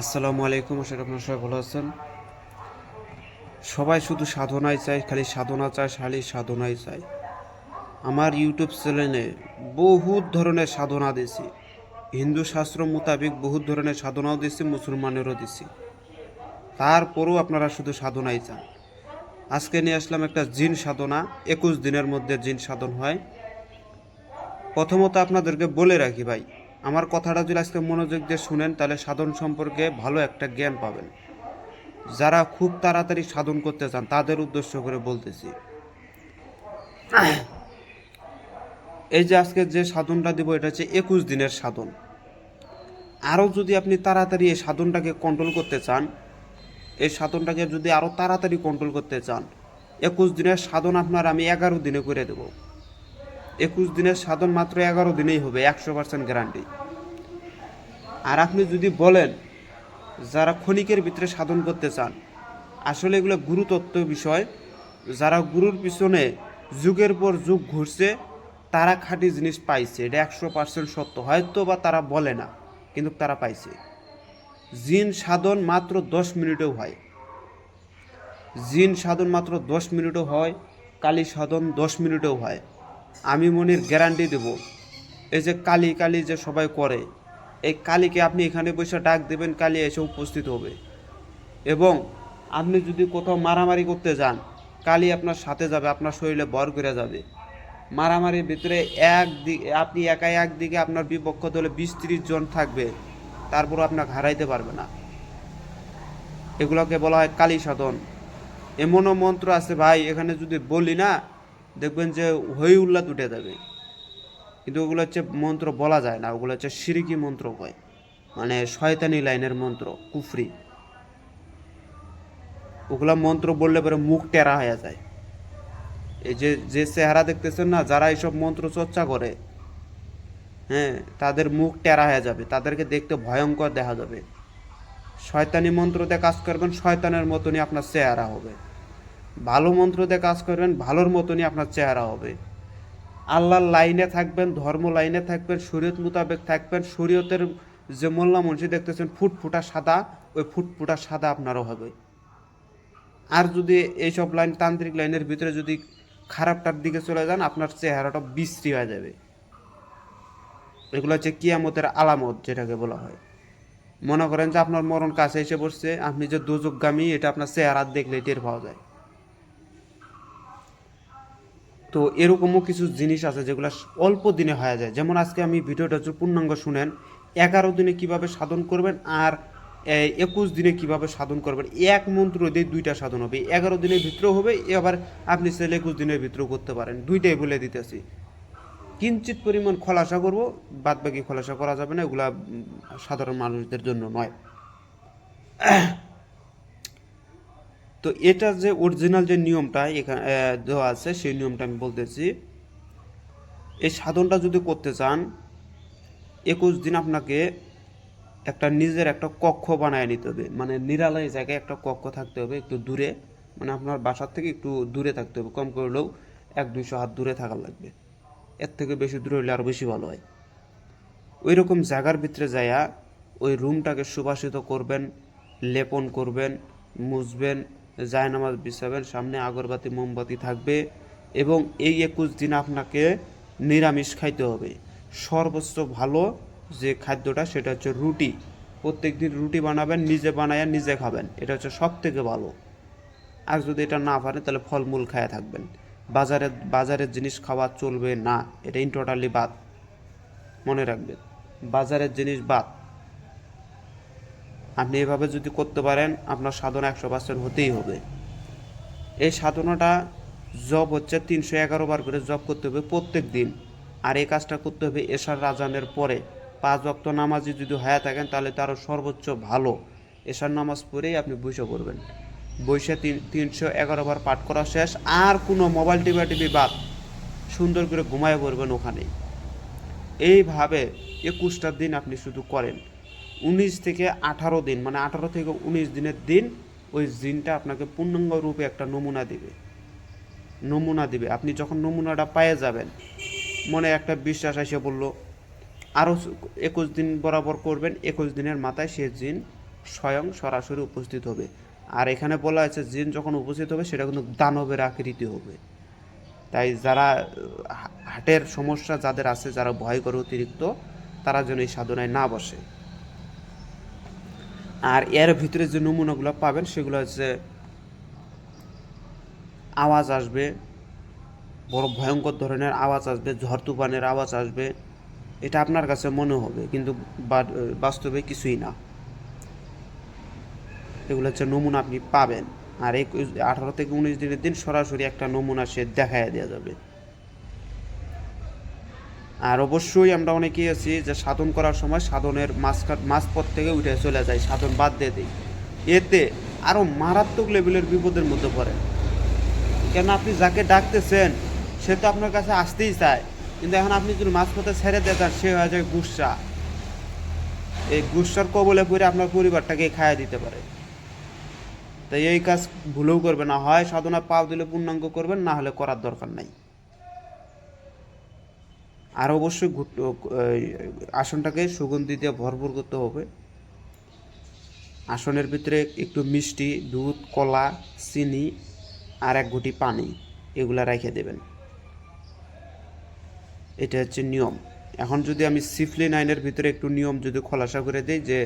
আসসালামু আলাইকুম। আশা করি আপনারা সবাই ভালো আছেন। সবাই শুধু সাধনাই চায়, খালি সাধনা চায়, খালি সাধনাই চায়। আমার ইউটিউব চ্যানেলে বহুত ধরনের সাধনা দিছি। হিন্দু শাস্ত্র মোতাবেক বহুত ধরনের সাধনাও দিছি, মুসলমানেরও দিছি। তারপরও আপনারা শুধু সাধনাই চান। আজকে নিয়ে আসলাম একটা জিন সাধনা। 21 দিনের মধ্যে জিন সাধন হয়। প্রথমত আপনাদেরকে বলে রাখি ভাই, আমার কথাটা যদি আজকে মনোযোগ দিয়ে শুনেন তাহলে সাধন সম্পর্কে ভালো একটা জ্ঞান পাবেন। যারা খুব তাড়াতাড়ি সাধন করতে চান তাদের উদ্দেশ্য করে বলতেছি। এই যে আজকে যে সাধনটা দিব এটা হচ্ছে 21 দিনের সাধন। আরও যদি আপনি তাড়াতাড়ি এই সাধনটাকে কন্ট্রোল করতে চান, এই সাধনটাকে যদি আরও তাড়াতাড়ি কন্ট্রোল করতে চান, 21 দিনের সাধন আপনার আমি 11 দিনে করে দেব। 21 দিনের সাধন মাত্র 11 দিনেই হবে, 100% গ্যারান্টি। আর আপনি যদি বলেন যারা ক্ষণিকের ভিতরে সাধন করতে চান, আসলে এগুলো গুরুতত্ত্ব বিষয়। যারা গুরুর পিছনে যুগের পর যুগ ঘুরছে তারা খাঁটি জিনিস পাইছে, এটা 100% সত্য। হয়তো বা তারা বলে না, কিন্তু তারা পাইছে। জিন সাধন মাত্র 10 মিনিটেও হয়। জিন সাধন মাত্র 10 মিনিটও হয়, কালী সাধন 10 মিনিটেও হয়। আমি মনির গ্যারান্টি দেব। এই যে কালী কালী যে সবাই করে, এই কালীকে আপনি এখানে বসে ডাক দেবেন, কালী এসে উপস্থিত হবে। এবং আপনি যদি কোথাও মারামারি করতে যান, কালী আপনার সাথে যাবে, আপনার শরীরে ভর করে যাবে। মারামারির ভিতরে আপনি একাই একদিকে, আপনার বিপক্ষ দলে 20-30 জন থাকবে, তারপরও আপনাকে হারাইতে পারবে না। এগুলোকে বলা হয় কালী সাধন। এমনও মন্ত্র আছে ভাই, এখানে যদি বলি না, দেখবেন যে হই উল্লাত উঠে যাবে। কিন্তু ওগুলো হচ্ছে মন্ত্র বলা যায় না, ওগুলো হচ্ছে শিরকি মন্ত্র হয়, মানে শয়তানি লাইনের মন্ত্র, কুফরি। ওগুলা মন্ত্র বললে পরে মুখ টেরা হয়ে যায়। এই যে যে চেহারা দেখতেছেন না, যারা এইসব মন্ত্র চর্চা করে, হ্যাঁ, তাদের মুখ টেরা হয়ে যাবে, তাদেরকে দেখতে ভয়ঙ্কর দেখা যাবে। শয়তানি মন্ত্র দিয়ে কাজ করবেন, শয়তানের মতনই আপনার চেহারা হবে। ভালো মন্ত্র দিয়ে কাজ করবেন, ভালোর মতনই আপনার চেহারা হবে। আল্লাহর লাইনে থাকবেন, ধর্ম লাইনে থাকবেন, শরীয়ত মোতাবেক থাকবেন। শরীয়তের যে মোল্লা মুন্সি দেখতেছেন ফুটফুটা সাদা, ওই ফুটফুটা সাদা আপনারও হবে। আর যদি এইসব লাইন, তান্ত্রিক লাইনের ভিতরে যদি খারাপটার দিকে চলে যান, আপনার চেহারাটা বিশ্রী হয়ে যাবে। এগুলো হচ্ছে কিয়ামতের আলামত, যেটাকে বলা হয়। মনে করেন যে আপনার মরণ কাছে এসে পড়ছে, আপনি যে দোজকগামী এটা আপনার চেহারা দেখলে টের পাওয়া যায়। তো এরকমও কিছু জিনিস আছে যেগুলো অল্প দিনে হয়ে যায়। যেমন আজকে আমি ভিডিওটা হচ্ছে পূর্ণাঙ্গ শুনেন, 11 দিনে কিভাবে সাধন করবেন, আর 21 দিনে কিভাবে সাধন করবেন। এক মন্ত্র দিয়ে 2টা সাধন হবে, 11 দিনের ভিতরেও হবে, এবার আপনি চাইলে 21 দিনের ভিতরেও করতে পারেন। দুইটাই বলে দিতেছি। কিঞ্চিত পরিমাণ খোলাসা করব, বাদ বাকি খোলাসা করা যাবে না, এগুলা সাধারণ মানুষদের জন্য নয়। তো এটা যে অরিজিনাল যে নিয়মটা এখানে দেওয়া আছে, সেই নিয়মটা আমি বলতেছি। এই সাধনটা যদি করতে চান, 21 দিন আপনাকে একটা নিজের একটা কক্ষ বানায় নিতে হবে, মানে নিরালয় জায়গায় একটা কক্ষ থাকতে হবে, একটু দূরে, মানে আপনার বাসার থেকে একটু দূরে থাকতে হবে। কম করলেও 100-200 হাত দূরে থাকার লাগবে। এর থেকে বেশি দূরে হলে আরও বেশি ভালো হয়। ওই রকম জায়গার ভিতরে যায়া ওই রুমটাকে সুবাসিত করবেন, লেপন করবেন, মুছবেন, জায়নামাজ বিছাবেন, সামনে আগরবাতি মোমবাতি থাকবে। এবং এই 21 দিন আপনাকে নিরামিষ খাইতে হবে। সর্বোচ্চ ভালো যে খাদ্যটা সেটা হচ্ছে রুটি। প্রত্যেক দিন রুটি বানাবেন, নিজে বানায়া নিজে খাবেন, এটা হচ্ছে সব থেকে ভালো। আর যদি এটা না পারেন তাহলে ফলমূল খায়া থাকবেন। বাজারের জিনিস খাওয়া চলবে না, এটা টোটালি বাদ। মনে রাখবেন, বাজারের জিনিস বাদ। আপনি এভাবে যদি করতে পারেন, আপনার সাধনা 100% হতেই হবে। এই সাধনাটা জব হচ্ছে 311 বার করে জব করতে হবে প্রত্যেক দিন। আর এই কাজটা করতে হবে এশার আজানের পরে। 5 ওয়াক্ত নামাজি যদি হয়ে থাকেন তাহলে তারও সর্বোচ্চ ভালো। এশার নামাজ পড়েই আপনি বসে করবেন। বসে 311 বার পাঠ করা শেষ, আর কোনো মোবাইল টিপি বাদ। সুন্দর করে ঘুমায় পড়বেন ওখানেই। এইভাবে 21টা দিন আপনি শুধু করেন। 19 থেকে 18 দিন, মানে 18 থেকে 19 দিনের দিন ওই জিনটা আপনাকে পূর্ণাঙ্গ রূপে একটা নমুনা দিবে। আপনি যখন নমুনাটা পেয়ে যাবেন, মনে একটা বিশ্বাস এসে বলল, আরও 21 দিন বরাবর করবেন। 21 দিনের মাথায় সে জিন স্বয়ং সরাসরি উপস্থিত হবে। আর এখানে বলা আছে জিন যখন উপস্থিত হবে সেটা কিন্তু দানবের আকৃতি হবে। তাই যারা হার্টের সমস্যা যাদের আছে, যারা ভয় করে অতিরিক্ত, তারা যেন এই সাধনায় না বসে। আর এর ভিতরে যে নমুনাগুলো পাবেন সেগুলো হচ্ছে আওয়াজ আসবে, বড় ভয়ঙ্কর ধরনের আওয়াজ আসবে, ঝড় তুফানের আওয়াজ আসবে। এটা আপনার কাছে মনে হবে, কিন্তু বাস্তবে কিছুই না। এগুলো হচ্ছে নমুনা আপনি পাবেন। আর 18 থেকে 19 দিনের দিন সরাসরি একটা নমুনা সে দেখায় দেওয়া যাবে। আর অবশ্যই আমরা অনেকেই আছি যে সাধন করার সময় সাধনের মাঝপথ থেকে উঠে চলে যায়, সাধন বাদ দিয়ে দিই। এতে আরও মারাত্মক লেভেলের বিপদের মধ্যে পড়ে। কেন, আপনি যাকে ডাকতেছেন সে তো আপনার কাছে আসতেই চায়, কিন্তু এখন আপনি যদি মাঝপথে ছেড়ে দিয়ে যান, সে হয়ে যায় গুসা। এই গুসার কবলে পড়ে আপনার পরিবারটাকে খাইয়ে দিতে পারে। তাই এই কাজ ভুলেও করবেন না। হয় সাধনা পাও দিলে পূর্ণাঙ্গ করবেন, না হলে করার দরকার নাই। আর অবশ্যই আসনটাকে সুগন্ধি দিয়ে ভরপুর করতে হবে। আসনের ভিতরে একটু মিষ্টি, দুধ, কলা, চিনি আর 1 ঘটি পানি এগুলা রেখে দেবেন। এটা হচ্ছে নিয়ম। এখন যদি আমি সিফলি 9-এর ভিতরে একটু নিয়ম যদি খোলাসা করে দিই যে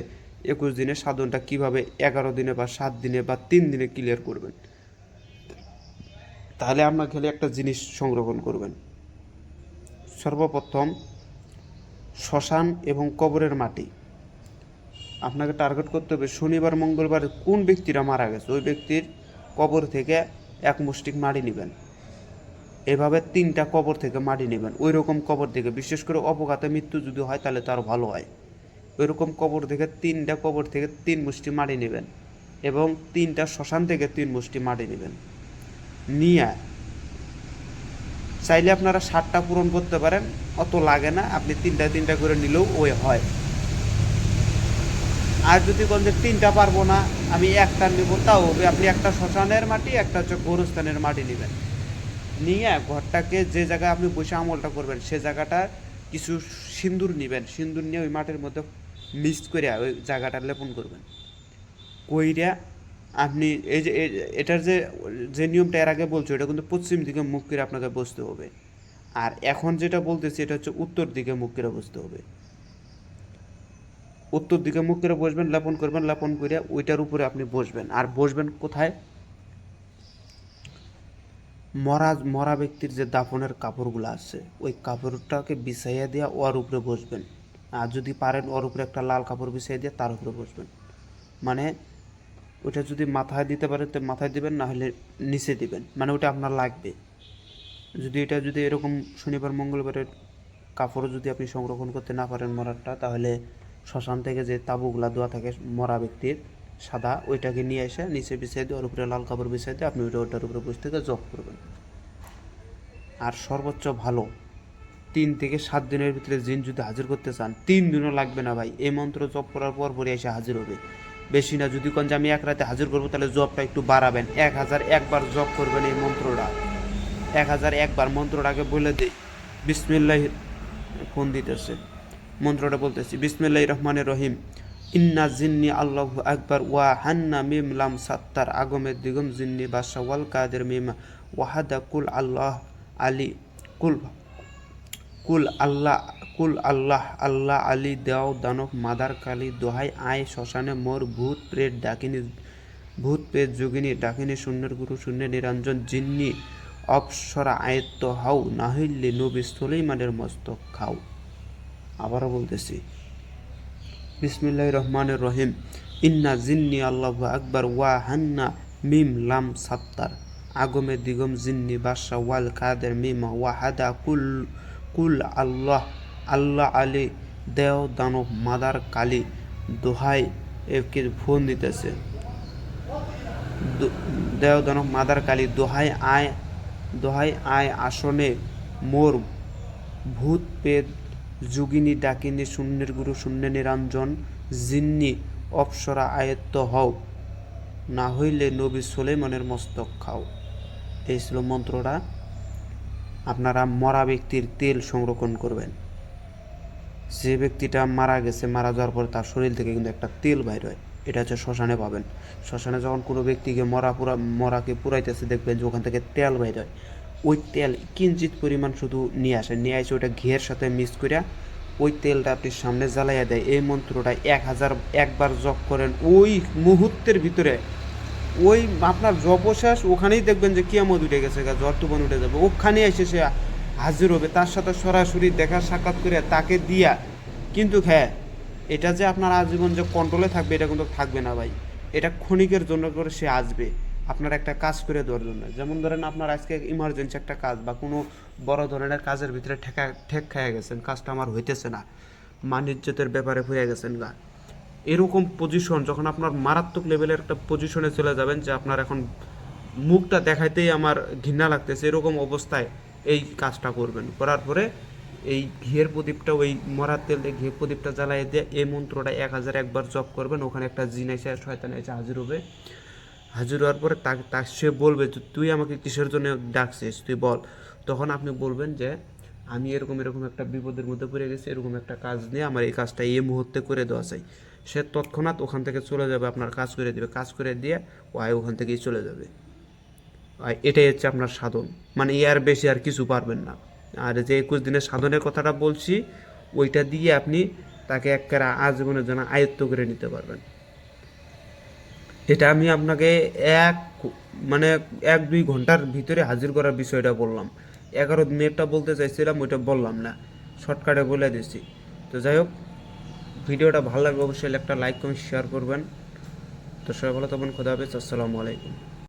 21 দিনের সাধনটা কিভাবে 11 দিনে বা 7 দিনে বা 3 দিনে ক্লিয়ার করবেন, তাহলে আপনার খেলে একটা জিনিস সংরক্ষণ করবেন। সর্বপ্রথম শ্মশান এবং কবরের মাটি আপনাকে টার্গেট করতে হবে। শনিবার মঙ্গলবার কোন ব্যক্তিরা মারা গেছে ওই ব্যক্তির কবর থেকে 1 মুষ্টিক মাটি নেবেন। এভাবে 3টা কবর থেকে মাটি নেবেন। ওই রকম কবর থেকে, বিশেষ করে অপঘাতে মৃত্যু যদি হয় তাহলে তো আরও ভালো হয়। ওই রকম কবর থেকে 3টা কবর থেকে 3 মুষ্টি মাটি নেবেন এবং 3টা শ্মশান থেকে 3 মুষ্টি মাটি নেবেন। নিয়ে চাইলে আপনারা 7টা পূরণ করতে পারেন, অত লাগে না। আপনি 3টা করে নিলেও ওই হয়। আর যদি কোন যে 3টা পারবো না, আমি 1টা নেব, তাও হবে। আপনি একটা শ্মশানের মাটি, একটা হচ্ছে গোরস্থানের মাটি নেবেন। নিয়ে ঘরটাকে যে জায়গায় আপনি বসে আমলটা করবেন সে জায়গাটা কিছু সিন্দুর নেবেন। সিন্দুর নিয়ে ওই মাটির মধ্যে মিক্স করে ওই জায়গাটা লেপন করবেন। কইরা আপনি এই যে এটার যে নিয়মটা এর আগে বলছো, এটা কিন্তু পশ্চিম দিকে মুখ করে আপনাকে বসতে হবে। আর এখন যেটা বলতেছি এটা হচ্ছে উত্তর দিকে মুখ করে বসতে হবে। উত্তর দিকে মুখ করে বসবেন, লেপন করবেন, লেপন করে ওইটার উপরে আপনি বসবেন। আর বসবেন কোথায়? মরা ব্যক্তির যে দাফনের কাপড়গুলো আছে ওই কাপড়টাকে বিছাইয়া দিয়ে ওর উপরে বসবেন। আর যদি পারেন ওর উপরে একটা লাল কাপড় বিছাইয়া দিয়ে তার উপরে বসবেন। মানে ওটা যদি মাথায় দিতে পারেন তো মাথায় দিবেন, না হলে নিচে দিবেন, মানে ওটা আপনার লাগবে। যদি এরকম শনিবার মঙ্গলবারের কাপড় যদি আপনি সংরক্ষণ করতে না পারেন মরারটা, তাহলে শ্মশান থেকে যে তাঁবুগুলা দেওয়া থাকে মরা ব্যক্তির সাদা, ওইটাকে নিয়ে এসে নিচে বিছিয়ে দিয়ে ওর উপরে লাল কাপড় বিছিয়ে দিয়ে আপনি ওটার উপরে বসে থেকে জপ করবেন। আর সর্বোচ্চ ভালো 3 থেকে 7 দিনের ভিতরে জিন যদি হাজির করতে চান, 3 দিনও লাগবে না ভাই। এই মন্ত্র জপ করার পর পরে এসে হাজির হবে। বেশি না, যদি কোন যে আমি 1 রাতে হাজির করবো তাহলে জপটা একটু বাড়াবেন। 1001 বার জপ করবেন এই মন্ত্রটা। 1001 বার মন্ত্রটাকে বলে দিই। বিসমিল্লাহ, ফোন দিতেছে, মন্ত্রটা বলতেছি। বিসমিল্লাহির রহমানির রহিম। ইন্না জিন্নি আল্লাহু আকবার ওয়া হান্না মিম লাম সাত্তার আগমের দিগম জিন্নি বাদশা ওয়াল কাদের মিম ওয়াহাদা কুল আল্লাহ আলী কুল কুল আল্লাহ কুল আল্লাহ আল্লাহ আলী দেও দানব মাদার কালী দোহাই আয় শ্মশানে মোর ভূত প্রেত ডাকিনী ভূত প্রেত যোগিনী ডাকিনী শূন্যের গুরু শূন্য নিরঞ্জন জিন্নি অপসরা আয়ত্ত হাও না হইলে নবী সুলাইমানের মস্তক খাও। আবারও বলতেছি, বিসমিল্লাহির রহমানির রহিম। ইন্না জিন্নি আল্লাহু আকবার ওয়া হান্না মিম লাম সাত্তার আগমে দিগম জিন্নি বাদশা ওয়াল কাদের মিম ওয়াহাদা কুল কুল আল্লাহ আল্লাহ আলী দেও দানব মাদার কালী দোহাই। একে ফোন দিতেছে। দেও দানব মাদার কালী দোহাই আয় আসনে মোর ভূত পেদ যোগিনী ডাকিনী শূন্যের গুরু শূন্য নিরঞ্জন জিন্নি অপসরা আয়ত্ত হও না হইলে নবী সুলাইমানের মস্তক খাও। এই ছিল মন্ত্রটা। আপনারা মরা ব্যক্তির তেল সংরক্ষণ করবেন। যে ব্যক্তিটা মারা গেছে, মারা যাওয়ার পর তার শরীর থেকে কিন্তু একটা তেল বাইর হয়, এটা হচ্ছে শ্মশানে পাবেন। শ্মশানে যখন কোনো ব্যক্তিকে মরাকে পুরাইতেছে দেখবেন যে ওখান থেকে তেল বাইর হয়। ওই তেল কিঞ্চিত পরিমাণ শুধু নিয়ে আসে, নিয়ে আসে ওইটা ঘিয়ের সাথে মিক্স করিয়া ওই তেলটা আপনি সামনে জ্বালাইয়া দেয়। এই মন্ত্রটা 1000 একবার জপ করেন, ওই মুহূর্তের ভিতরে ওই আপনার জপ শেষ, ওখানেই দেখবেন যে কিয়ামত উঠে গেছে, জ্বর তুফান উঠে যাবে, ওখানে এসে সে হাজির হবে, তার সাথে সরাসরি দেখা সাক্ষাৎ করে তাকে দিয়া। কিন্তু হ্যাঁ, এটা যে আপনার আজীবন যে কন্ট্রোলে থাকবে এটা কিন্তু থাকবে না ভাই। এটা ক্ষণিকের জন্য করে সে আসবে আপনার একটা কাজ করে দেওয়ার জন্য। যেমন ধরেন আপনার আজকে ইমার্জেন্সি একটা কাজ বা কোনো বড় ধরনের কাজের ভিতরে ঠেক খাইয়া গেছেন, কাজটা আমার হইতেছে না, মান ইজ্জতের ব্যাপারে হয়ে গেছেন গা, এরকম পজিশন যখন আপনার মারাত্মক লেভেলের একটা পজিশনে চলে যাবেন যে আপনার এখন মুখটা দেখাইতেই আমার ঘৃণা লাগতেছে, এরকম অবস্থায় এই কাজটা করবেন। করার পরে এই ঘিয়ের প্রদীপটা, ওই মরার তেল দিয়ে ঘিয়ের প্রদীপটা জ্বালাই দিয়ে এই মন্ত্রটা 1000 একবার জপ করবেন। ওখানে একটা জিন এসে, শয়তান এসে হাজির হবে। হাজির হওয়ার পরে সে বলবে তুই আমাকে কিসের জন্য ডাকছিস, তুই বল। তখন আপনি বলবেন যে আমি এরকম এরকম একটা বিপদের মধ্যে পড়ে গেছি, এরকম একটা কাজ নিয়ে আমার এই কাজটা এই মুহূর্তে করে দেওয়া চাই। সে তৎক্ষণাৎ ওখান থেকে চলে যাবে, আপনার কাজ করে দেবে, কাজ করে দিয়ে ওখান থেকেই চলে যাবে। এটাই হচ্ছে আপনার সাধন, মানে এর বেশি আর কিছু পারবেন না। আর যে 21 দিনের সাধনের কথাটা বলছি, ওইটা দিয়ে আপনি তাকে একেবারে আজীবনের জন্য আয়ত্ত করে নিতে পারবেন। এটা আমি আপনাকে এক মানে 1-2 ঘন্টার ভিতরে হাজির করার বিষয়টা বললাম। 11 মিনিটটা বলতে চাইছিলাম, ওইটা বললাম না, শর্টকাটে বলে দিচ্ছি। তো যাই হোক, ভিডিওটা ভালো লাগবে অবশ্যই একটা লাইক কমেন্ট শেয়ার করবেন। তো সবাই ভালো থাকবেন, খোদা হাফেজ, আসসালামু আলাইকুম।